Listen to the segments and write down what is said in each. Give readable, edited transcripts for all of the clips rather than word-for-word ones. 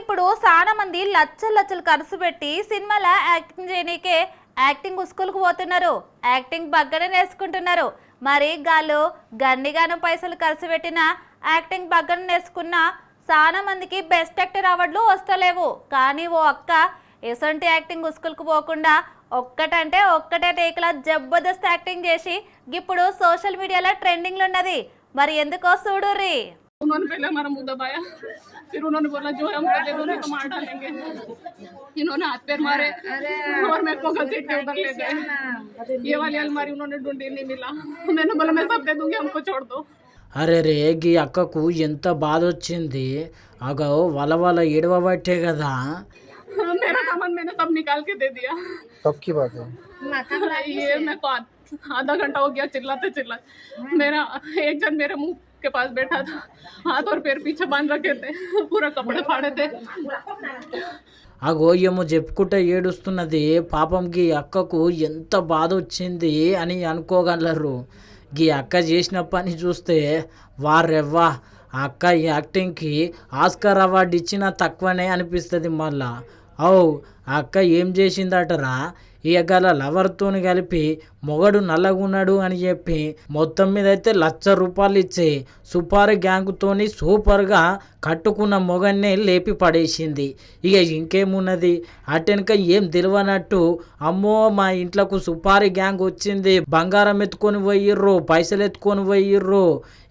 ఇప్పుడు చాలా మంది లచ్చలు ఖర్చు పెట్టి సినిమాల యాక్టింగ్ చేయనీకే యాక్టింగ్ స్కూల్కి పోతున్నారు, యాక్టింగ్ బగ్గనే నేర్చుకుంటున్నారు. మరి గాళ్ళు గన్నిగాను పైసలు ఖర్చు పెట్టిన యాక్టింగ్ బగ్గన నేర్చుకున్న చాలా మందికి బెస్ట్ యాక్టర్ అవార్డులు వస్తలేవు. కానీ ఓ అక్క ఎసొంటి యాక్టింగ్ స్కూల్కి పోకుండా ఒక్కటే టేకుల జబర్దస్త్ యాక్టింగ్ చేసి ఇప్పుడు సోషల్ మీడియాలో ట్రెండింగ్లో ఉన్నది. మరి ఎందుకో చూడుర్రి. उन्होंने पहले हमारा मुंह दबाया, फिर उन्होंने बोला जो है हम कर देंगे, उन्हें तो मार डालेंगे। इन्होंने हाथ पैर मारे और मेरे को घसीट के उधर ले गए। ये वाली अलमारी उन्होंने ढूंढी, नहीं मिला। मैंने बोला मैं सब दे दूंगी, हमको छोड़ दो। అరే రే గీ అక్కకు ఎంత బాధ వచ్చింది. అగో వాళ్ళ ఏడవబట్టే కదా. मेरा सामान मैंने सब निकाल के दे दिया। कब की बात है? ये मेरे को आधा घंटा हो गया चिल्लाते। मेरा एक जन मेरे मुंह के पास बैठा था, हाथ और पैर पीछे बांध रखे थे, पूरा कपड़े फाड़े थे। అగో ఏమో చెప్పుకుంటే ఏడుస్తున్నది. పాపం గీ అక్కకు ఎంత బాధ వచ్చింది అని అనుకోగలరు. గీ అక్క చేసిన పని చూస్తే వారెవ్వా, ఆ అక్క ఈ యాక్టింగ్కి ఆస్కార్ అవార్డు ఇచ్చినా తక్కువనే అనిపిస్తుంది. మళ్ళా ఆ అక్క ఏం చేసిందటరా, ఇయగల లవర్తోని కలిపి మొగడు నల్లగున్నాడు అని చెప్పి మొత్తం మీద అయితే ₹1,00,000 ఇచ్చి సుపారీ గ్యాంగ్తోని సూపర్గా కట్టుకున్న మొగన్నే లేపి పడేసింది. ఇక ఇంకేమున్నది, అటెనక ఏం తెలియనట్టు అమ్మో మా ఇంట్లోకి సుపారీ గ్యాంగ్ వచ్చింది, బంగారం ఎత్తుకొని పోయిర్రు, పైసలు ఎత్తుకొని పోయిర్రు,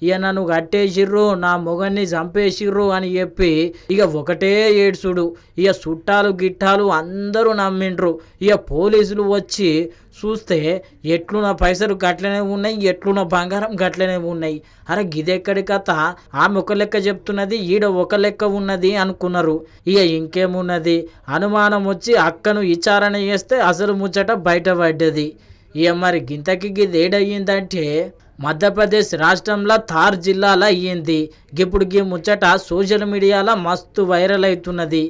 ఇక నన్ను కట్టేసిర్రు, నా మొగన్ని చంపేసిర్రు అని చెప్పి ఇక ఒకటే ఏడ్చుడు. ఇక చుట్టాలు గిట్టాలు అందరూ నమ్మిండ్రు. ఇక పోలీసులు వచ్చి చూస్తే ఎట్లున్న పైసలు గట్లనే ఉన్నాయి, ఎట్లున్న బంగారం గట్లనే ఉన్నాయి. అరే గిదెక్కడి కథ, ఆమె ఒక లెక్క చెప్తున్నది, ఈడ ఒక లెక్క ఉన్నది అనుకున్నారు. ఇక ఇంకేమున్నది, అనుమానం వచ్చి అక్కను విచారణ చేస్తే అసలు ముచ్చట బయటపడ్డది. ఇక మరి గింతకి గిదేడయ్యిందంటే మధ్యప్రదేశ్ రాష్ట్రంలో థార్ జిల్లాలో అయ్యింది. ఇప్పుడు గీ ముచ్చట సోషల్ మీడియాలో మస్తు వైరల్ అవుతున్నది.